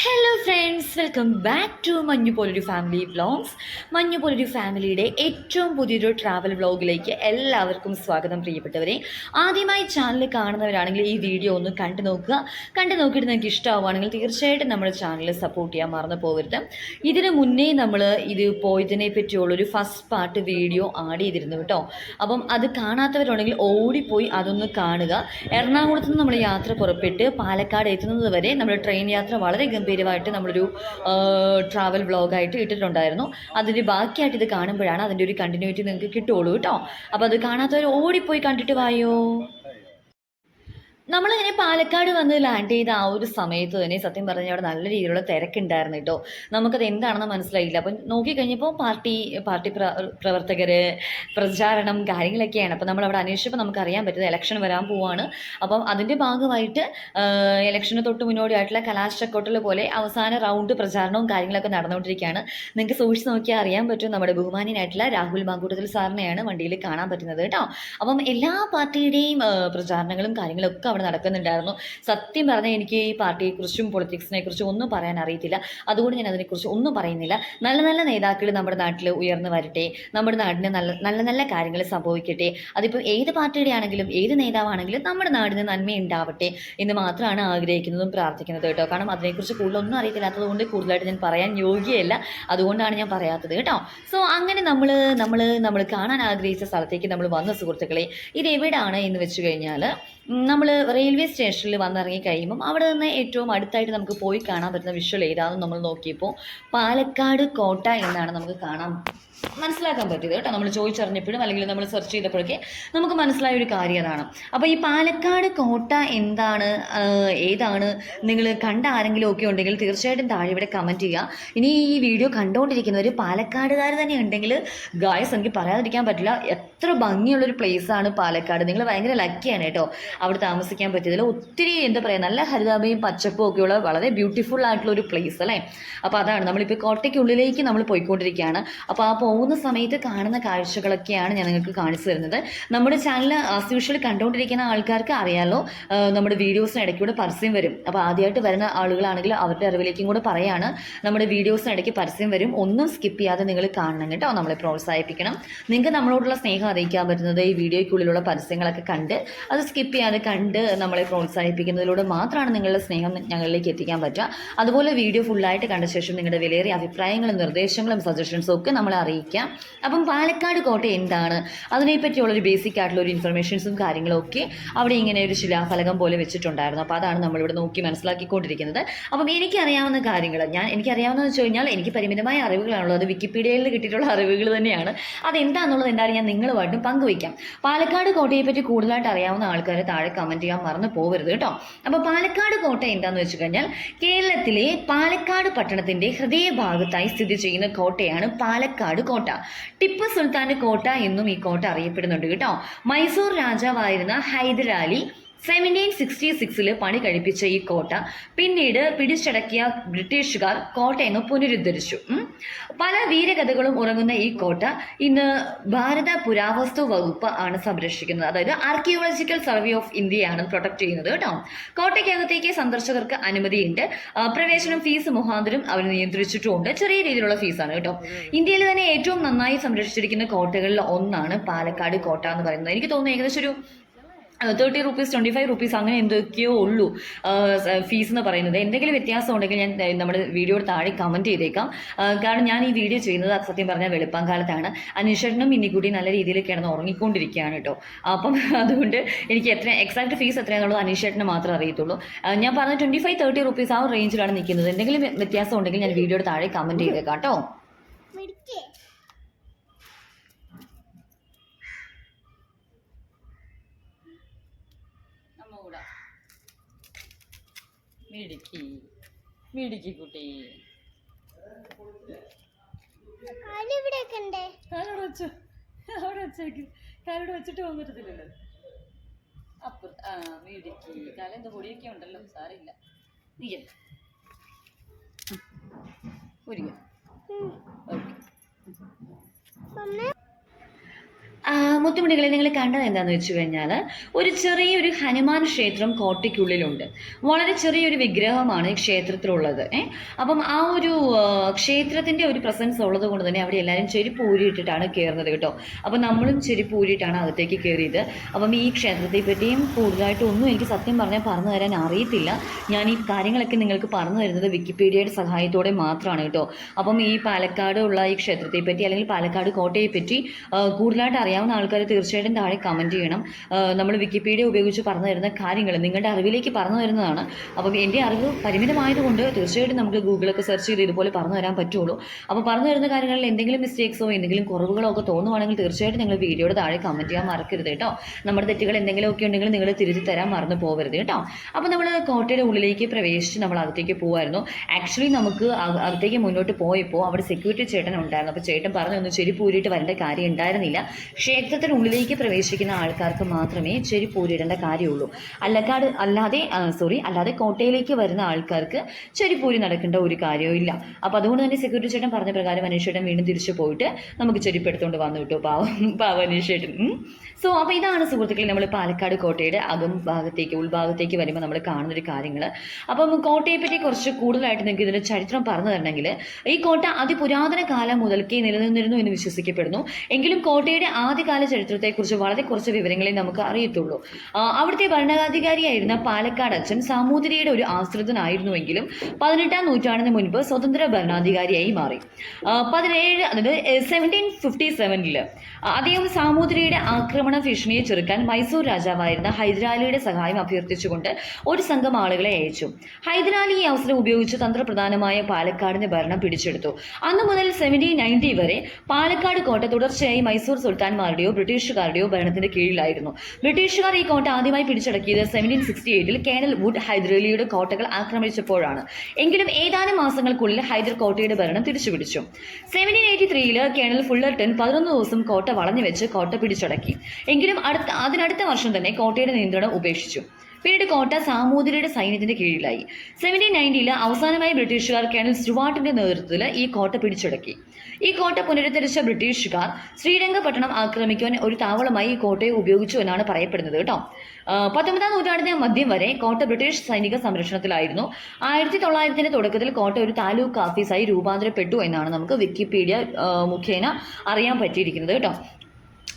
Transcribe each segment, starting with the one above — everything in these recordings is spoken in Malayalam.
Hello friends, welcome back to മഞ്ഞുപോലൊരു ഫാമിലി വ്ളോഗ്സ്. മഞ്ഞുപോലൊരു ഫാമിലിയുടെ ഏറ്റവും പുതിയൊരു ട്രാവൽ വ്ളോഗിലേക്ക് എല്ലാവർക്കും സ്വാഗതം. പ്രിയപ്പെട്ടവരെ, ആദ്യമായി ചാനൽ കാണുന്നവരാണെങ്കിൽ ഈ വീഡിയോ ഒന്ന് കണ്ടു നോക്കുക. കണ്ടു നോക്കിയിട്ട് നിങ്ങൾക്ക് ഇഷ്ടമാവുകയാണെങ്കിൽ തീർച്ചയായിട്ടും നമ്മുടെ ചാനൽ സപ്പോർട്ട് ചെയ്യാൻ മറന്നു പോകരുത്. ഇതിനു മുന്നേ നമ്മൾ ഇത് പോയതിനെ പറ്റിയുള്ളൊരു ഫസ്റ്റ് പാർട്ട് വീഡിയോ ആഡ് ചെയ്തിരുന്നു കേട്ടോ. അപ്പം അത് കാണാത്തവരുണ്ടെങ്കിൽ ഓടിപ്പോയി അതൊന്ന് കാണുക. എറണാകുളത്ത് നിന്ന് നമ്മൾ യാത്ര പുറപ്പെട്ട് പാലക്കാട് എത്തുന്നത് വരെ നമ്മുടെ ട്രെയിൻ യാത്ര വളരെ ഗംഭീരമായിട്ട് നമ്മളൊരു ട്രാവൽ വ്ളോഗായിട്ട് ഇട്ടിട്ടുണ്ടായിരുന്നു. അതിൻ്റെ ബാക്കിയായിട്ട് ഇത് കാണുമ്പോഴാണ് അതിൻ്റെ ഒരു കണ്ടിന്യൂറ്റി നിങ്ങൾക്ക് കിട്ടുള്ളൂ കേട്ടോ. അപ്പോൾ അത് കാണാത്തവർ ഓടിപ്പോയി കണ്ടിട്ട് വായോ. നമ്മളിങ്ങനെ പാലക്കാട് വന്ന് ലാൻഡ് ചെയ്ത ആ ഒരു സമയത്ത് തന്നെ സത്യം പറഞ്ഞാൽ അവിടെ നല്ല രീതിയിലുള്ള തിരക്കുണ്ടായിരുന്നു കേട്ടോ. നമുക്കത് എന്താണെന്ന് മനസ്സിലായില്ല. അപ്പം നോക്കിക്കഴിഞ്ഞപ്പോൾ പാർട്ടി പ്രവർത്തകർ, പ്രചാരണം, കാര്യങ്ങളൊക്കെയാണ്. അപ്പം നമ്മളവിടെ അന്വേഷിച്ചപ്പോൾ നമുക്കറിയാൻ പറ്റുന്നത് ഇലക്ഷൻ വരാൻ പോവാണ്. അപ്പം അതിൻ്റെ ഭാഗമായിട്ട് ഇലക്ഷന് തൊട്ട് മുന്നോടിയായിട്ടുള്ള കലാശ ചക്കോട്ടൽ പോലെ അവസാന റൗണ്ട് പ്രചാരണവും കാര്യങ്ങളൊക്കെ നടന്നുകൊണ്ടിരിക്കുകയാണ്. നിങ്ങൾക്ക് സൂക്ഷിച്ച് നോക്കിയാൽ അറിയാൻ പറ്റും, നമ്മുടെ ബഹുമാനിയായിട്ടുള്ള രാഹുൽ മാങ്കൂട്ടത്തിൽ സാറിനെയാണ് വണ്ടിയിൽ കാണാൻ പറ്റുന്നത് കേട്ടോ. അപ്പം എല്ലാ പാർട്ടിയുടെയും പ്രചാരണങ്ങളും കാര്യങ്ങളൊക്കെ അവിടെ നടക്കുന്നുണ്ടായിരുന്നു. സത്യം പറഞ്ഞാൽ എനിക്ക് ഈ പാർട്ടിയെക്കുറിച്ചും പൊളിറ്റിക്സിനെ കുറിച്ചും ഒന്നും പറയാൻ അറിയത്തില്ല. അതുകൊണ്ട് ഞാൻ അതിനെക്കുറിച്ച് ഒന്നും പറയുന്നില്ല. നല്ല നല്ല നേതാക്കൾ നമ്മുടെ നാട്ടിൽ ഉയർന്നു വരട്ടെ, നമ്മുടെ നാടിന് നല്ല നല്ല കാര്യങ്ങൾ സംഭവിക്കട്ടെ. അതിപ്പോൾ ഏത് പാർട്ടിയുടെ ആണെങ്കിലും ഏത് നേതാവാണെങ്കിലും നമ്മുടെ നാടിന് നന്മയുണ്ടാവട്ടെ എന്ന് മാത്രമാണ് ആഗ്രഹിക്കുന്നതും പ്രാർത്ഥിക്കുന്നത് കേട്ടോ. കാരണം അതിനെക്കുറിച്ച് കൂടുതലൊന്നും അറിയത്തില്ലാത്തത് കൊണ്ട് കൂടുതലായിട്ട് ഞാൻ പറയാൻ യോഗ്യമല്ല. അതുകൊണ്ടാണ് ഞാൻ പറയാത്തത് കേട്ടോ. സോ അങ്ങനെ നമ്മൾ കാണാൻ ആഗ്രഹിച്ച സ്ഥലത്തേക്ക് നമ്മൾ വന്ന സുഹൃത്തുക്കളെ, ഇത് എവിടെയാണ് എന്ന് വെച്ച് കഴിഞ്ഞാൽ നമ്മൾ റെയിൽവേ സ്റ്റേഷനിൽ വന്നിറങ്ങി കഴിയുമ്പം അവിടെ നിന്ന് ഏറ്റവും അടുത്തായിട്ട് നമുക്ക് പോയി കാണാൻ പറ്റുന്ന വിഷ്വൽ ഏതാണെന്ന് നമ്മൾ നോക്കിയപ്പോൾ പാലക്കാട് കോട്ട എന്നാണ് നമുക്ക് മനസ്സിലാക്കാൻ പറ്റിയത് കേട്ടോ. നമ്മൾ ചോദിച്ചറിഞ്ഞപ്പോഴും അല്ലെങ്കിൽ നമ്മൾ സെർച്ച് ചെയ്തപ്പോഴൊക്കെ നമുക്ക് മനസ്സിലായ ഒരു കാര്യം അതാണ്. അപ്പോൾ ഈ പാലക്കാട് കോട്ട എന്താണ്, ഏതാണ്, നിങ്ങൾ കണ്ട ആരെങ്കിലും ഒക്കെ ഉണ്ടെങ്കിൽ തീർച്ചയായിട്ടും താഴെ ഇവിടെ കമൻറ്റ് ചെയ്യുക. ഇനി ഈ വീഡിയോ കണ്ടുകൊണ്ടിരിക്കുന്നവർ പാലക്കാടുകാർ തന്നെ ഉണ്ടെങ്കിൽ ഗായ്സ് എനിക്ക് പറയാതിരിക്കാൻ പറ്റില്ല, എത്ര ഭംഗിയുള്ളൊരു പ്ലേസാണ് പാലക്കാട്. നിങ്ങൾ ഭയങ്കര ലക്കിയാണ് കേട്ടോ അവിടെ താമസിക്കാൻ പറ്റിയതിൽ. ഒത്തിരി എന്താ പറയുക, നല്ല ഹരിതാഭയും പച്ചപ്പും ഒക്കെയുള്ള വളരെ ബ്യൂട്ടിഫുൾ ആയിട്ടുള്ള ഒരു പ്ലേസ് അല്ലേ. അപ്പോൾ അതാണ് നമ്മളിപ്പോൾ കോട്ടയ്ക്കുള്ളിലേക്ക് നമ്മൾ പോയിക്കൊണ്ടിരിക്കുകയാണ്. അപ്പോൾ ആ പോകുന്ന സമയത്ത് കാണുന്ന കാഴ്ചകളൊക്കെയാണ് ഞാൻ നിങ്ങൾക്ക് കാണിച്ചു തരുന്നത്. നമ്മുടെ ചാനൽ ആസ് യൂഷ്വൽ കണ്ടുകൊണ്ടിരിക്കുന്ന ആൾക്കാർക്ക് അറിയാമല്ലോ, നമ്മുടെ വീഡിയോസിന് ഇടയ്ക്കൂടെ പരസ്യം വരും. അപ്പോൾ ആദ്യമായിട്ട് വരുന്ന ആളുകളാണെങ്കിൽ അവരുടെ അറിവിലേക്കും കൂടെ പറയാണ്, നമ്മുടെ വീഡിയോസിന് ഇടയ്ക്ക് പരസ്യം വരും. ഒന്നും സ്കിപ്പ് ചെയ്യാതെ നിങ്ങൾ കാണണം കേട്ടോ. നമ്മളെ പ്രോത്സാഹിപ്പിക്കണം. നിങ്ങൾക്ക് നമ്മളോടുള്ള സ്നേഹം അറിയിക്കാൻ പറ്റുന്നത് ഈ വീഡിയോയ്ക്കുള്ളിലുള്ള പരസ്യങ്ങളൊക്കെ കണ്ട് അത് സ്കിപ്പ് ചെയ്യാതെ കണ്ട് നമ്മളെ പ്രോത്സാഹിപ്പിക്കുന്നതിലൂടെ മാത്രമാണ് നിങ്ങളുടെ സ്നേഹം ഞങ്ങളിലേക്ക് എത്തിക്കാൻ പറ്റുക. അതുപോലെ വീഡിയോ ഫുള്ളായിട്ട് കണ്ട ശേഷം നിങ്ങളുടെ വിലയേറിയ അഭിപ്രായങ്ങളും നിർദ്ദേശങ്ങളും സജഷൻസും ഒക്കെ നമ്മളെ അറിയിക്കാം. അപ്പം പാലക്കാട് കോട്ട എന്താണ്, അതിനെപ്പറ്റിയുള്ളൊരു ബേസിക് ആയിട്ടുള്ള ഒരു ഇൻഫർമേഷൻസും കാര്യങ്ങളും ഒക്കെ അവിടെ ഇങ്ങനെ ഒരു ശിലാഫലകം പോലെ വെച്ചിട്ടുണ്ടായിരുന്നു. അപ്പോൾ അതാണ് നമ്മളിവിടെ നോക്കി മനസ്സിലാക്കിക്കൊണ്ടിരിക്കുന്നത്. അപ്പം എനിക്കറിയാവുന്ന കാര്യങ്ങൾ എനിക്കറിയാവുന്നതെന്ന് വെച്ച് കഴിഞ്ഞാൽ എനിക്ക് പരിമിതമായ അറിവുകളാണുള്ളത്. അത് വിക്കിപീഡിയയിൽ കിട്ടിയിട്ടുള്ള അറിവുകൾ തന്നെയാണ്. അതെന്താണെന്നുള്ളത് എന്തായാലും ഞാൻ നിങ്ങളുമായിട്ടും പങ്കുവയ്ക്കാം. പാലക്കാട് കോട്ടയെ പറ്റി കൂടുതലായിട്ട് അറിയാവുന്ന ആൾക്കാർ താഴെ കമൻറ്റ് ചെയ്യാൻ മറന്നു പോകരുത് കേട്ടോ. അപ്പോൾ പാലക്കാട് കോട്ട എന്താണെന്ന് വെച്ച് കഴിഞ്ഞാൽ കേരളത്തിലെ പാലക്കാട് പട്ടണത്തിൻ്റെ ഹൃദയഭാഗത്തായി സ്ഥിതി ചെയ്യുന്ന കോട്ടയാണ് പാലക്കാട് കോട്ട. ടിപ്പു സുൽത്താന്റെ കോട്ട എന്നും ഈ കോട്ട അറിയപ്പെടുന്നുണ്ട് കേട്ടോ. മൈസൂർ രാജാവായിരുന്ന ഹൈദരാലി 1766 പണി കഴിപ്പിച്ച ഈ കോട്ട പിന്നീട് പിടിച്ചടക്കിയ ബ്രിട്ടീഷുകാർ കോട്ടയെന്ന് പുനരുദ്ധരിച്ചു. പല വീരകഥകളും ഉറങ്ങുന്ന ഈ കോട്ട ഇന്ന് ഭാരത പുരാവസ്തു വകുപ്പ് ആണ് സംരക്ഷിക്കുന്നത്. അതായത് ആർക്കിയോളജിക്കൽ സർവേ ഓഫ് ഇന്ത്യയാണ് പ്രൊട്ടക്ട് ചെയ്യുന്നത് കേട്ടോ. കോട്ടയ്ക്കകത്തേക്ക് സന്ദർശകർക്ക് അനുമതിയുണ്ട്. പ്രവേശനം ഫീസ് മുഖാന്തരം അവർ നിയന്ത്രിച്ചിട്ടുമുണ്ട്. ചെറിയ രീതിയിലുള്ള ഫീസാണ് കേട്ടോ. ഇന്ത്യയിൽ തന്നെ ഏറ്റവും നന്നായി സംരക്ഷിച്ചിരിക്കുന്ന കോട്ടകളിൽ ഒന്നാണ് പാലക്കാട് കോട്ട എന്ന് പറയുന്നത്. എനിക്ക് തോന്നുന്നു ഏകദേശം ഒരു 30 rupees 25 rupees അങ്ങനെ എന്തൊക്കെയോ ഉള്ളൂ ഫീസ് എന്ന് പറയുന്നത്. എന്തെങ്കിലും വ്യത്യാസം ഉണ്ടെങ്കിൽ ഞാൻ നമ്മുടെ വീഡിയോയുടെ താഴെ കമൻറ്റ് ചെയ്തേക്കാം. കാരണം ഞാൻ ഈ വീഡിയോ ചെയ്യുന്നത് സത്യം പറഞ്ഞാൽ വെളുപ്പാങ്കാലത്താണ്. അനീഷേട്ടനും ഇന്നിക്കുട്ടി നല്ല രീതിയിൽ കിടന്ന് ഉറങ്ങിക്കൊണ്ടിരിക്കുകയാണ് കേട്ടോ. അപ്പം അതുകൊണ്ട് എനിക്ക് എക്സാക്ട് ഫീസ് എത്രയാണെന്നുള്ളത് അനീഷേട്ടന് മാത്രമേ അറിയത്തുള്ളൂ. ഞാൻ പറഞ്ഞ 25-30 rupees ആ റേഞ്ചിലാണ് നിൽക്കുന്നത്. എന്തെങ്കിലും വ്യത്യാസം ഉണ്ടെങ്കിൽ ഞാൻ വീഡിയോയുടെ താഴെ കമൻറ്റ് ചെയ്തേക്കാം കേട്ടോ. മിടുക്കി കുട്ടി കാലോട് വെച്ചിട്ട് പോകാൻ പറ്റത്തില്ലല്ലോ. മിടുക്കി കാലം എന്താ പൊടിയൊക്കെ ഉണ്ടല്ലോ, സാരില്ല. നീ മുത്തുമണികളെ നിങ്ങൾ കണ്ടത് എന്താണെന്ന് വെച്ച് കഴിഞ്ഞാൽ ഒരു ചെറിയൊരു ഹനുമാൻ ക്ഷേത്രം കോട്ടയ്ക്കുള്ളിലുണ്ട്. വളരെ ചെറിയൊരു വിഗ്രഹമാണ് ഈ ക്ഷേത്രത്തിലുള്ളത്. അപ്പം ആ ഒരു ക്ഷേത്രത്തിൻ്റെ ഒരു പ്രസൻസ് ഉള്ളത് കൊണ്ട് തന്നെ അവിടെ എല്ലാവരും ചെരുപ്പ് ഊരിയിട്ടിട്ടാണ് കയറുന്നത് കേട്ടോ. അപ്പം നമ്മളും ചെരുപ്പ് ഊരിയിട്ടാണ് അകത്തേക്ക് കയറിയത്. അപ്പം ഈ ക്ഷേത്രത്തെ പറ്റിയും കൂടുതലായിട്ട് ഒന്നും എനിക്ക് സത്യം പറഞ്ഞാൽ പറഞ്ഞു തരാൻ അറിയത്തില്ല. ഞാൻ ഈ കാര്യങ്ങളൊക്കെ നിങ്ങൾക്ക് പറഞ്ഞു തരുന്നത് വിക്കിപീഡിയയുടെ സഹായത്തോടെ മാത്രമാണ് കേട്ടോ. അപ്പം ഈ പാലക്കാട് ഉള്ള ഈ ക്ഷേത്രത്തെ പറ്റി അല്ലെങ്കിൽ പാലക്കാട് കോട്ടയെ പറ്റി കൂടുതലായിട്ട് അറിയാവുന്ന ആൾക്കാർ തീർച്ചയായിട്ടും താഴെ കമൻറ്റ് ചെയ്യണം. നമ്മൾ വിക്കിപീഡിയ ഉപയോഗിച്ച് പറഞ്ഞു തരുന്ന കാര്യങ്ങൾ നിങ്ങളുടെ അറിവിലേക്ക് പറഞ്ഞു തരുന്നതാണ്. അപ്പം എൻ്റെ അറിവ് പരിമിതമായതുകൊണ്ട് തീർച്ചയായിട്ടും നമുക്ക് ഗൂഗിളൊക്കെ സെർച്ച് ചെയ്ത് ഇതുപോലെ പറഞ്ഞു തരാൻ പറ്റുള്ളൂ. അപ്പോൾ പറഞ്ഞു തരുന്ന കാര്യങ്ങളിൽ എന്തെങ്കിലും മിസ്റ്റേക്സോ എന്തെങ്കിലും കുറവുകളോ ഒക്കെ തോന്നുവാണെങ്കിൽ തീർച്ചയായിട്ടും നിങ്ങൾ വീഡിയോയുടെ താഴെ കമൻറ്റ് ചെയ്യാൻ മറക്കരുത് കേട്ടോ. നമ്മുടെ തെറ്റുകൾ എന്തെങ്കിലുമൊക്കെ ഉണ്ടെങ്കിൽ നിങ്ങൾ തിരുത്തി തരാൻ മറന്നു പോകരുത് കേട്ടോ. അപ്പോൾ നമ്മൾ കോട്ടയുടെ ഉള്ളിലേക്ക് പ്രവേശിച്ച് നമ്മൾ അകത്തേക്ക് പോകുമായിരുന്നു. ആക്ച്വലി നമുക്ക് അകത്തേക്ക് മുന്നോട്ട് പോയപ്പോൾ അവിടെ സെക്യൂരിറ്റി ചേട്ടൻ ഉണ്ടായിരുന്നു. അപ്പോൾ ചേട്ടൻ പറഞ്ഞു ഒന്ന് ചെരുപ്പ് ഊരിയിട്ട് വരേണ്ട കാര്യം ഉണ്ടായിരുന്നില്ല. ക്ഷേത്രത്തിനുള്ളിലേക്ക് പ്രവേശിക്കുന്ന ആൾക്കാർക്ക് മാത്രമേ ചെരുപ്പ് ഊരിടേണ്ട കാര്യമുള്ളൂ. അല്ലാതെ കോട്ടയിലേക്ക് വരുന്ന ആൾക്കാർക്ക് ചെരുപ്പൂരി നടക്കേണ്ട ഒരു കാര്യവും ഇല്ല. അപ്പോൾ അതുകൊണ്ട് തന്നെ സെക്യൂരിറ്റി ചേട്ടൻ പറഞ്ഞ പ്രകാരം അനീഷേട്ടൻ വീണ്ടും തിരിച്ചു പോയിട്ട് നമുക്ക് ചെരുപ്പ് എടുത്തുകൊണ്ട് വന്നു കിട്ടും. പാവം അനീഷേട്ടൻ. സോ അപ്പോൾ ഇതാണ് സുഹൃത്തുക്കളെ നമ്മൾ പാലക്കാട് കോട്ടയുടെ ഉൾഭാഗത്തേക്ക് വരുമ്പോൾ നമ്മൾ കാണുന്നൊരു കാര്യങ്ങൾ. അപ്പം കോട്ടയെ പറ്റി കുറച്ച് കൂടുതലായിട്ട് നിങ്ങൾക്ക് ഇതിൻ്റെ ചരിത്രം പറഞ്ഞു തരണമെങ്കിൽ ഈ കോട്ട അതിപുരാതന കാലം മുതൽക്കേ നിലനിന്നിരുന്നു എന്ന് വിശ്വസിക്കപ്പെടുന്നു. എങ്കിലും കോട്ടയുടെ ആദ്യകാല ചരിത്രത്തെക്കുറിച്ച് വളരെ കുറച്ച് വിവരങ്ങളെ നമുക്ക് അറിയത്തുള്ളൂ. അവിടുത്തെ ഭരണാധികാരിയായിരുന്ന പാലക്കാട് അച്ഛൻ സാമൂതിരിയുടെ ഒരു ആശ്രിതനായിരുന്നുവെങ്കിലും 18-ാം നൂറ്റാണ്ടിന് മുൻപ് സ്വതന്ത്ര ഭരണാധികാരിയായി മാറി. 1757 അദ്ദേഹം സാമൂതിരിയുടെ ആക്രമണ ഭീഷണിയെ ചെറുക്കാൻ മൈസൂർ രാജാവായിരുന്ന ഹൈദരാലിയുടെ സഹായം അഭ്യർത്ഥിച്ചുകൊണ്ട് ഒരു സംഘം ആളുകളെ അയച്ചു. ഹൈദരാലി ഈ അവസരം ഉപയോഗിച്ച് തന്ത്രപ്രധാനമായ പാലക്കാടിന്റെ ഭരണം പിടിച്ചെടുത്തു. അന്നു മുതൽ 1790 വരെ പാലക്കാട് കോട്ട തുടർച്ചയായി മൈസൂർ സുൽത്താൻമാരുടെയോ ബ്രിട്ടീഷുകാരുടെയോ ഭരണത്തിന്റെ കീഴിലായിരുന്നു. ബ്രിട്ടീഷുകാർ ഈ കോട്ട ആദ്യമായി പിടിച്ചടക്കിയത് 1768 കേണൽ വുഡ് ഹൈദരാലിയുടെ കോട്ടകൾ ആക്രമിച്ചപ്പോഴാണ്. എങ്കിലും ഏതാനും മാസങ്ങൾക്കുള്ളിൽ ഹൈദർ കോട്ടയുടെ ഭരണം തിരിച്ചുപിടിച്ചു. 1783 കേണൽ ഫുള്ളർട്ടൺ 11 ദിവസം കോട്ട വളഞ്ഞുവെച്ച് കോട്ട പിടിച്ചടക്കി. എങ്കിലും അതിനടുത്ത വർഷം തന്നെ കോട്ടയുടെ നിയന്ത്രണം ഉപേക്ഷിച്ചു. പിന്നീട് കോട്ട സാമൂതിരിയുടെ സൈന്യത്തിന്റെ കീഴിലായി. 1790 അവസാനമായി ബ്രിട്ടീഷുകാർ കേണൽ സ്റ്റുവാർട്ടിന്റെ നേതൃത്വത്തിൽ ഈ കോട്ട പിടിച്ചടക്കി. ഈ കോട്ട പുനരുദ്ധരിച്ച ബ്രിട്ടീഷുകാർ ശ്രീരംഗപട്ടണം ആക്രമിക്കുവാൻ ഒരു താവളമായി ഈ കോട്ടയെ ഉപയോഗിച്ചു എന്നാണ് പറയപ്പെടുന്നത് കേട്ടോ. 19-ാം നൂറ്റാണ്ടിന്റെ മധ്യം വരെ കോട്ട ബ്രിട്ടീഷ് സൈനിക സംരക്ഷണത്തിലായിരുന്നു. 1900-ന്റെ തുടക്കത്തിൽ കോട്ട ഒരു താലൂക്ക് ഓഫീസായി രൂപാന്തരപ്പെട്ടു എന്നാണ് നമുക്ക് വിക്കിപീഡിയ മുഖേന അറിയാൻ പറ്റിയിരിക്കുന്നത് കേട്ടോ.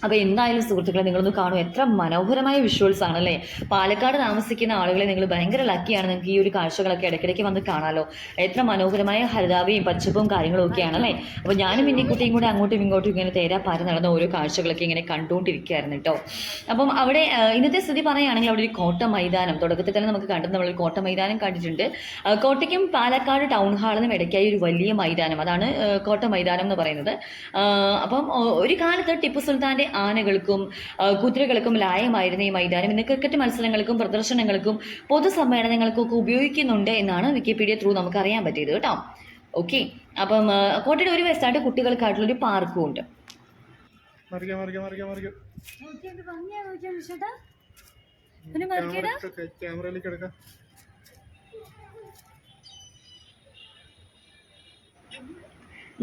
അപ്പോൾ എന്തായാലും സുഹൃത്തുക്കളെ നിങ്ങളൊന്ന് കാണും, എത്ര മനോഹരമായ വിഷ്വൽസ് ആണല്ലേ. പാലക്കാട് താമസിക്കുന്ന ആളുകളെ നിങ്ങൾ ഭയങ്കര ലക്കിയാണ്. നിങ്ങൾക്ക് ഈ ഒരു കാഴ്ചകളൊക്കെ ഇടയ്ക്കിടയ്ക്ക് വന്ന് കാണാമല്ലോ. എത്ര മനോഹരമായ ഹരിതാപയും പച്ചപ്പും കാര്യങ്ങളും ഒക്കെയാണല്ലേ. അപ്പോൾ ഞാനും ഇന്നിക്കുട്ടിയും കൂടെ അങ്ങോട്ടും ഇങ്ങോട്ടും ഇങ്ങനെ തേരാപ്പാര നടന്ന ഓരോ കാഴ്ചകളൊക്കെ ഇങ്ങനെ കണ്ടുകൊണ്ടിരിക്കുകയായിരുന്നു കേട്ടോ. അപ്പം അവിടെ ഇന്നത്തെ സ്ഥിതി പറയുകയാണെങ്കിൽ അവിടെ ഒരു കോട്ട മൈതാനം തുടക്കത്തിൽ തന്നെ നമുക്ക് കണ്ടത്, നമ്മളൊരു കോട്ട മൈതാനം കണ്ടിട്ടുണ്ട്. കോട്ടയ്ക്കും പാലക്കാട് ടൗൺ ഹാളിനും ഇടയ്ക്കായി ഒരു വലിയ മൈതാനം, അതാണ് കോട്ട മൈതാനം എന്ന് പറയുന്നത്. അപ്പം ഒരു കാലത്ത് ടിപ്പു സുൽത്താൻ്റെ ആനകൾക്കും കുതിരകൾക്കും ലായമായിരുന്ന ഈ മൈതാനം ഇന്ന് ക്രിക്കറ്റ് മത്സരങ്ങൾക്കും പ്രദർശനങ്ങൾക്കും പൊതുസമ്മേളനങ്ങൾക്കും ഒക്കെ ഉപയോഗിക്കുന്നുണ്ട് എന്നാണ് വിക്കിപീഡിയ ത്രൂ നമുക്ക് അറിയാൻ പറ്റിയത് കേട്ടോ. ഓക്കെ, അപ്പം കോട്ടയുടെ ഒരു വശത്തായിട്ട് കുട്ടികൾക്കായിട്ടുള്ളൊരു പാർക്കും ഉണ്ട്.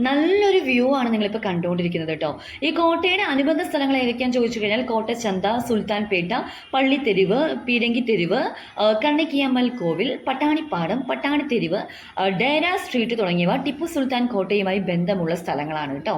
നല്ലൊരു വ്യൂ ആണ് നിങ്ങളിപ്പോൾ കണ്ടുകൊണ്ടിരിക്കുന്നത് കേട്ടോ. ഈ കോട്ടയുടെ അനുബന്ധ സ്ഥലങ്ങൾ ഏതൊക്കെയാണെന്ന് ചോദിച്ചു കഴിഞ്ഞാൽ കോട്ടച്ചന്ത, സുൽത്താൻപേട്ട, പള്ളിത്തെരുവ്, പീരങ്കിത്തെരുവ്, കണ്ണക്കിയമ്മൽ കോവിൽ, പട്ടാണിപ്പാടം, പട്ടാണിത്തെരുവ്, ഡേര സ്ട്രീറ്റ് തുടങ്ങിയവ ടിപ്പു സുൽത്താൻ കോട്ടയുമായി ബന്ധമുള്ള സ്ഥലങ്ങളാണ് കേട്ടോ.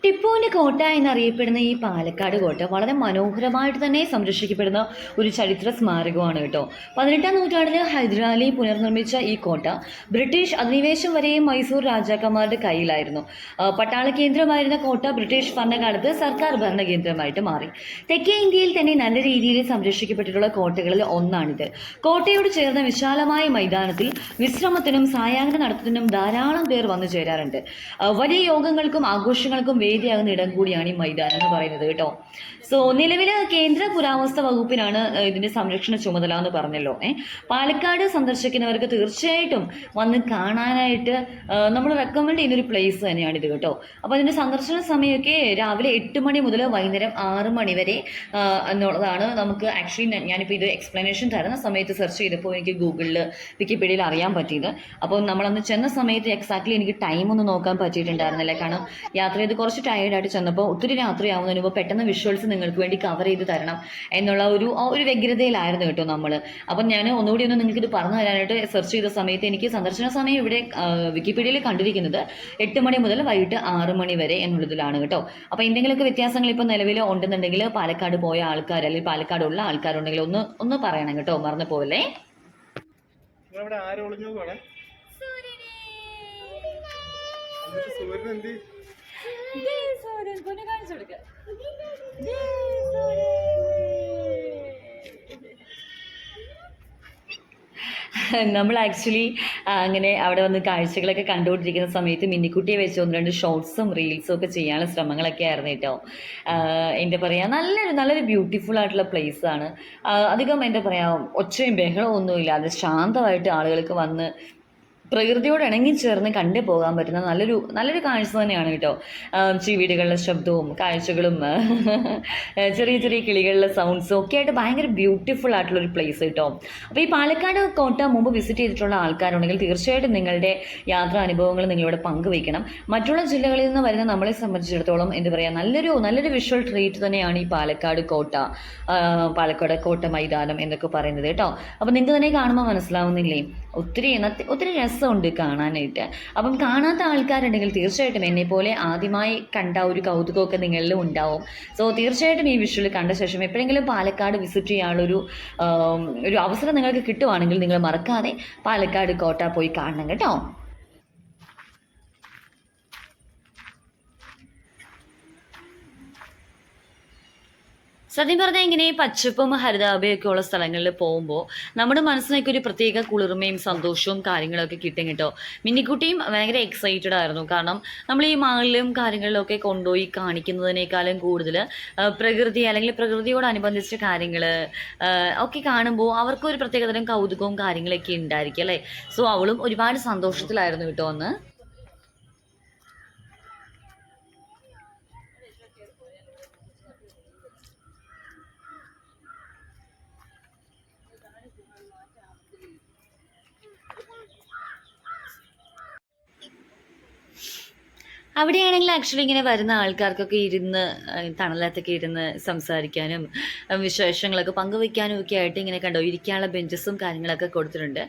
ടിപ്പുവിൻ്റെ കോട്ട എന്നറിയപ്പെടുന്ന ഈ പാലക്കാട് കോട്ട വളരെ മനോഹരമായിട്ട് തന്നെ സംരക്ഷിക്കപ്പെടുന്ന ഒരു ചരിത്ര സ്മാരകമാണ് കേട്ടോ. 18-ാം നൂറ്റാണ്ടിൽ ഹൈദരാലി പുനർനിർമ്മിച്ച ഈ കോട്ട ബ്രിട്ടീഷ് അധിനിവേശം വരെയും മൈസൂർ രാജാക്കന്മാരുടെ കയ്യിലായിരുന്നു. പട്ടാള കേന്ദ്രമായിരുന്ന കോട്ട ബ്രിട്ടീഷ് ഭരണകാലത്ത് സർക്കാർ ഭരണകേന്ദ്രമായിട്ട് മാറി. തെക്കേ ഇന്ത്യയിൽ തന്നെ നല്ല രീതിയിൽ സംരക്ഷിക്കപ്പെട്ടിട്ടുള്ള കോട്ടകളിൽ ഒന്നാണിത്. കോട്ടയോട് ചേർന്ന വിശാലമായ മൈതാനത്തിൽ വിശ്രമത്തിനും സായാഹ്ന നടത്തത്തിനും ധാരാളം പേർ വന്നു ചേരാറുണ്ട്. വലിയ യോഗങ്ങൾക്കും ആഘോഷങ്ങൾക്കും വേദിയാകുന്ന ഒരിടം കൂടിയാണ് ഈ മൈതാനം എന്ന് പറയുന്നത് കേട്ടോ. സോ നിലവിൽ കേന്ദ്ര പുരാവസ്തു വകുപ്പിനാണ് ഇതിന്റെ സംരക്ഷണ ചുമതല എന്ന് പറഞ്ഞല്ലോ. പാലക്കാട് സന്ദർശിക്കുന്നവർക്ക് തീർച്ചയായിട്ടും വന്ന് കാണാനായിട്ട് നമ്മൾ റെക്കമെൻഡ് ചെയ്യുന്ന ഒരു പ്ലേസ് തന്നെയാണ് ഇത് കേട്ടോ. അപ്പോൾ അതിന്റെ സന്ദർശന സമയമൊക്കെ രാവിലെ 8 മണി മുതൽ വൈകുന്നേരം 6 മണി വരെ എന്നുള്ളതാണ്. നമുക്ക് ആക്ച്വലി ഞാനിപ്പോൾ ഇത് എക്സ്പ്ലനേഷൻ തരുന്ന സമയത്ത് സെർച്ച് ചെയ്തപ്പോൾ എനിക്ക് ഗൂഗിളിൽ വിക്കിപീഡിയയിൽ അറിയാൻ പറ്റിയത്. അപ്പോൾ നമ്മളന്ന് ചെന്ന സമയത്ത് എക്സാക്ട്ലി എനിക്ക് ടൈം ഒന്നും നോക്കാൻ പറ്റിയിട്ടുണ്ടായിരുന്നില്ല. കാരണം യാത്ര ചെയ്ത് കുറച്ച് ടയേർഡായിട്ട് ചെന്നപ്പോൾ ഒത്തിരി രാത്രിയാവുന്നതിന് മുമ്പ് പെട്ടെന്ന് വിഷ്വൽസ് നിങ്ങൾക്ക് വേണ്ടി കവർ ചെയ്ത് തരണം എന്നുള്ള ഒരു വ്യഗ്രതയിലായിരുന്നു കേട്ടോ നമ്മൾ. അപ്പം ഞാൻ ഒന്നുകൂടി നിങ്ങൾക്കിത് പറഞ്ഞു തരാനായിട്ട് സെർച്ച് ചെയ്ത സമയത്ത് എനിക്ക് സന്ദർശന സമയം ഇവിടെ വിക്കിപീഡിയയിൽ കണ്ടിരിക്കുന്നത് 8 മണി മുതൽ വൈകിട്ട് 6 മണി വരെ എന്നുള്ളതിലാണ് കേട്ടോ. അപ്പോൾ എന്തെങ്കിലുമൊക്കെ വ്യത്യാസങ്ങൾ ഇപ്പോൾ നിലവിൽ ഉണ്ടെന്നുണ്ടെങ്കിൽ പാലക്കാട് പോയ ആൾക്കാർ അല്ലെങ്കിൽ പാലക്കാടുള്ള ആൾക്കാരുണ്ടെങ്കിൽ ഒന്ന് പറയണം കേട്ടോ, മറന്നു പോലെ. നമ്മൾ ആക്ച്വലി അങ്ങനെ അവിടെ വന്ന് കാഴ്ചകളൊക്കെ കണ്ടുകൊണ്ടിരിക്കുന്ന സമയത്ത് മിന്നിക്കുട്ടിയെ വെച്ച് 1-2 ഷോർട്സും റീൽസും ഒക്കെ ചെയ്യാനുള്ള ശ്രമങ്ങളൊക്കെ ആയിരുന്നു കേട്ടോ. എന്താ പറയുക, നല്ലൊരു ബ്യൂട്ടിഫുൾ ആയിട്ടുള്ള പ്ലേസ് ആണ്. അധികം എന്താ പറയുക ഒച്ചയും ബഹളവും ഒന്നുമില്ലാതെ ശാന്തമായിട്ട് ആളുകൾക്ക് വന്ന് പ്രകൃതിയോട് ഇണങ്ങിച്ചേർന്ന് കണ്ടു പോകാൻ പറ്റുന്ന നല്ലൊരു കാഴ്ച തന്നെയാണ് കേട്ടോ. ചീവീടുകളുടെ ശബ്ദവും കാഴ്ചകളും ചെറിയ ചെറിയ കിളികളുടെ സൗണ്ട്സും ഒക്കെ ആയിട്ട് ഭയങ്കര ബ്യൂട്ടിഫുൾ ആയിട്ടുള്ളൊരു പ്ലേസ് കേട്ടോ. അപ്പോൾ ഈ പാലക്കാട് കോട്ട മുമ്പ് വിസിറ്റ് ചെയ്തിട്ടുള്ള ആൾക്കാരുണ്ടെങ്കിൽ തീർച്ചയായിട്ടും നിങ്ങളുടെ യാത്രാ അനുഭവങ്ങൾ നിങ്ങളിവിടെ പങ്കുവയ്ക്കണം. മറ്റുള്ള ജില്ലകളിൽ നിന്ന് വരുന്ന നമ്മളെ സംബന്ധിച്ചിടത്തോളം എന്താ പറയുക നല്ലൊരു വിഷ്വൽ ട്രീറ്റ് തന്നെയാണ് ഈ പാലക്കാട് കോട്ട മൈതാനം എന്നൊക്കെ പറയുന്നത് കേട്ടോ. അപ്പോൾ നിങ്ങൾക്ക് തന്നെ കാണുമ്പോൾ മനസ്സിലാവുന്നില്ലേ, ഒത്തിരി രസമുണ്ട് കാണാനായിട്ട്. അപ്പം കാണാത്ത ആൾക്കാരുണ്ടെങ്കിൽ തീർച്ചയായിട്ടും എന്നെപ്പോലെ ആദ്യമായി കണ്ട ഒരു കൗതുകമൊക്കെ നിങ്ങളിലും ഉണ്ടാവും. സോ തീർച്ചയായിട്ടും ഈ വിഷ്വൽ കണ്ട ശേഷം എപ്പോഴെങ്കിലും പാലക്കാട് വിസിറ്റ് ചെയ്യാനുള്ളൊരു അവസരം നിങ്ങൾക്ക് കിട്ടുവാണെങ്കിൽ നിങ്ങൾ മറക്കാതെ പാലക്കാട് കോട്ട പോയി കാണണം കേട്ടോ. സത്യം പറഞ്ഞാൽ ഇങ്ങനെ പച്ചപ്പും ഹരിതാഭയൊക്കെ ഉള്ള സ്ഥലങ്ങളിൽ പോകുമ്പോൾ നമ്മുടെ മനസ്സിനൊക്കെ ഒരു പ്രത്യേക കുളിർമയും സന്തോഷവും കാര്യങ്ങളൊക്കെ കിട്ടും കേട്ടോ. മിന്നിക്കുട്ടിയും ഭയങ്കര എക്സൈറ്റഡ് ആയിരുന്നു. കാരണം നമ്മൾ ഈ മാളിലും കാര്യങ്ങളിലൊക്കെ കൊണ്ടുപോയി കാണിക്കുന്നതിനേക്കാളും കൂടുതൽ പ്രകൃതി അല്ലെങ്കിൽ പ്രകൃതിയോടനുബന്ധിച്ച കാര്യങ്ങൾ ഒക്കെ കാണുമ്പോൾ അവർക്കൊരു പ്രത്യേകതരം കൗതുകവും കാര്യങ്ങളൊക്കെ ഉണ്ടായിരിക്കും അല്ലേ. സോ അവളും ഒരുപാട് സന്തോഷത്തിലായിരുന്നു കേട്ടോ അന്ന്. അവിടെയാണെങ്കിൽ ആക്ച്വലി ഇങ്ങനെ വരുന്ന ആൾക്കാർക്കൊക്കെ ഇരുന്ന് തണലത്തൊക്കെ ഇരുന്ന് സംസാരിക്കാനും വിശേഷങ്ങളൊക്കെ പങ്കുവയ്ക്കാനും ഒക്കെ ആയിട്ട് ഇങ്ങനെ കണ്ടോ ഇരിക്കാനുള്ള ബെഞ്ചസും കാര്യങ്ങളൊക്കെ കൊടുത്തിട്ടുണ്ട്.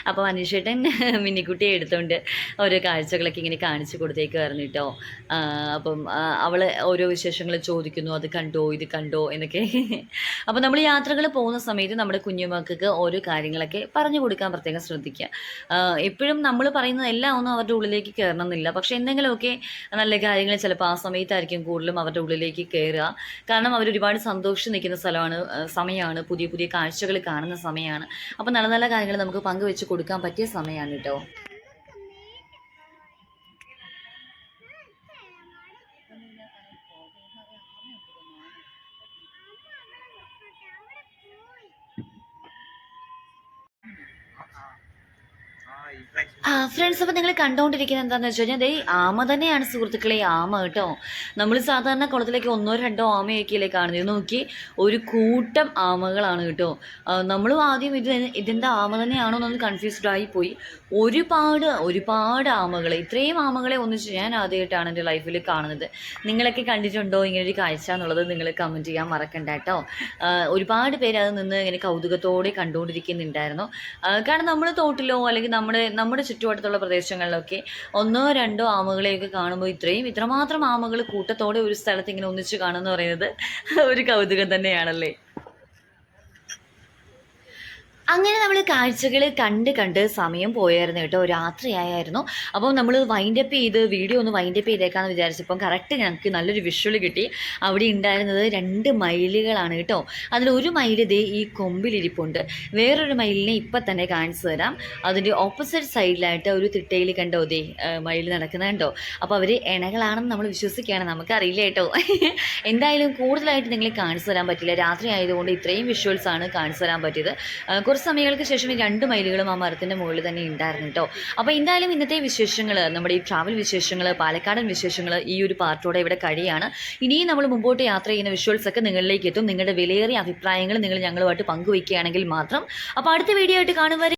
അപ്പോൾ അനീഷേട്ടൻ മിന്നിക്കുട്ടിയെ എടുത്തുകൊണ്ട് ഓരോ കാഴ്ചകളൊക്കെ ഇങ്ങനെ കാണിച്ചു കൊടുത്തേക്കുമായിരുന്നു കേട്ടോ. അപ്പം അവൾ ഓരോ വിശേഷങ്ങൾ ചോദിക്കുന്നു, അത് കണ്ടോ ഇത് കണ്ടോ എന്നൊക്കെ. അപ്പോൾ നമ്മൾ യാത്രകൾ പോകുന്ന സമയത്ത് നമ്മുടെ കുഞ്ഞുമക്കൾക്ക് ഓരോ കാര്യങ്ങളൊക്കെ പറഞ്ഞു കൊടുക്കാൻ പ്രത്യേകം ശ്രദ്ധിക്കുക. എപ്പോഴും നമ്മൾ പറയുന്നത് എല്ലാം ഒന്നും അവരുടെ ഉള്ളിലേക്ക് കയറണമെന്നില്ല. പക്ഷേ എന്തെങ്കിലുമൊക്കെ നല്ല കാര്യങ്ങൾ ചിലപ്പോൾ ആ സമയത്തായിരിക്കും കൂടുതലും അവരുടെ ഉള്ളിലേക്ക് കയറുക. കാരണം അവരൊരുപാട് സന്തോഷിച്ച് നിൽക്കുന്ന സമയമാണ്, പുതിയ പുതിയ കാഴ്ചകൾ കാണുന്ന സമയമാണ്. അപ്പോൾ നല്ല കാര്യങ്ങൾ നമുക്ക് പങ്കുവെച്ച് കൊടുക്കാൻ പറ്റിയ സമയമാണ് കേട്ടോ. ഫ്രണ്ട്സ്, അപ്പോൾ നിങ്ങൾ കണ്ടുകൊണ്ടിരിക്കുന്നത് എന്താണെന്ന് വെച്ച് കഴിഞ്ഞാൽ അതേ ആമ തന്നെയാണ് സുഹൃത്തുക്കളെ, ആമ കേട്ടോ. നമ്മൾ സാധാരണ കുളത്തിലേക്ക് 1-2 ആമയൊക്കെയല്ലേ കാണുന്നത്. നോക്കി ഒരു കൂട്ടം ആമകളാണ് കേട്ടോ. നമ്മളും ആദ്യം ഇതിൻ്റെ ആമ തന്നെയാണോ എന്നൊന്ന് കൺഫ്യൂസ്ഡ് ആയിപ്പോയി. ഒരുപാട് ആമകൾ, ഇത്രയും ആമകളെ ഒന്നിച്ച് ഞാൻ ആദ്യമായിട്ടാണ് എൻ്റെ ലൈഫിൽ കാണുന്നത്. നിങ്ങളൊക്കെ കണ്ടിട്ടുണ്ടോ ഇങ്ങനൊരു കാഴ്ച എന്നുള്ളത് നിങ്ങൾ കമൻറ്റ് ചെയ്യാൻ മറക്കണ്ട കേട്ടോ. ഒരുപാട് പേര് അത് നിന്ന് ഇങ്ങനെ കൗതുകത്തോടെ കണ്ടുകൊണ്ടിരിക്കുന്നുണ്ടായിരുന്നു. കാരണം നമ്മൾ തോട്ടിലോ അല്ലെങ്കിൽ നമ്മുടെ ചുറ്റുവട്ടത്തുള്ള പ്രദേശങ്ങളിലൊക്കെ 1-2 ആമകളെയൊക്കെ കാണുമ്പോൾ ഇത്രമാത്രം ആമകൾ കൂട്ടത്തോടെ ഒരു സ്ഥലത്ത് ഇങ്ങനെ ഒന്നിച്ച് കാണുമെന്ന് പറയുന്നത് ഒരു കൗതുകം തന്നെയാണല്ലേ. അങ്ങനെ നമ്മൾ കാഴ്ചകൾ കണ്ട് സമയം പോയായിരുന്നു കേട്ടോ, രാത്രിയായിരുന്നു. അപ്പോൾ നമ്മൾ വൈൻഡപ്പ് ചെയ്ത് വീഡിയോ ഒന്ന് വൈൻഡപ്പ് ചെയ്തേക്കാമെന്ന് വിചാരിച്ചപ്പം കറക്റ്റ് ഞങ്ങൾക്ക് നല്ലൊരു വിഷ്വൽ കിട്ടി. അവിടെ ഉണ്ടായിരുന്നത് 2 മയിലുകളാണ് കേട്ടോ. അതിലൊരു മയിൽ ദേ ഈ കൊമ്പിലിരിപ്പുണ്ട്, വേറൊരു മയിലിനെ ഇപ്പം തന്നെ കാണിച്ചു തരാം. അതിൻ്റെ ഓപ്പോസിറ്റ് സൈഡിലായിട്ട് ഒരു തിട്ടയിൽ കണ്ടോ ദേ മയിൽ നടക്കുന്നത് കണ്ടോ. അപ്പോൾ അവർ ഇണകളാണെന്ന് നമ്മൾ വിശ്വസിക്കുകയാണ്, നമുക്കറിയില്ല കേട്ടോ. എന്തായാലും കൂടുതലായിട്ട് നിങ്ങളെ കാണിച്ചു തരാൻ പറ്റില്ല, രാത്രി ആയതുകൊണ്ട് ഇത്രയും വിഷ്വൽസാണ് കാണിച്ചു തരാൻ പറ്റിയത്. കുറച്ച് സമയങ്ങൾക്ക് ശേഷം ഈ 2 മയിലുകളും ആ മരത്തിൻ്റെ മുകളിൽ തന്നെ ഉണ്ടായിരുന്നു കേട്ടോ. അപ്പോൾ എന്തായാലും ഇന്നത്തെ വിശേഷങ്ങൾ, നമ്മുടെ ഈ ട്രാവൽ വിശേഷങ്ങൾ, പാലക്കാടൻ വിശേഷങ്ങൾ ഈ ഒരു പാർട്ടോടെ ഇവിടെ കഴിയാണ്. ഇനിയും നമ്മൾ മുമ്പോട്ട് യാത്ര ചെയ്യുന്ന വിഷ്വൽസൊക്കെ നിങ്ങളിലേക്ക് എത്തും. നിങ്ങളുടെ വിലയേറിയ അഭിപ്രായങ്ങൾ നിങ്ങൾ ഞങ്ങളുമായിട്ട് പങ്കുവയ്ക്കുകയാണെങ്കിൽ മാത്രം. അപ്പോൾ അടുത്ത വീഡിയോ ആയിട്ട് കാണും വരെ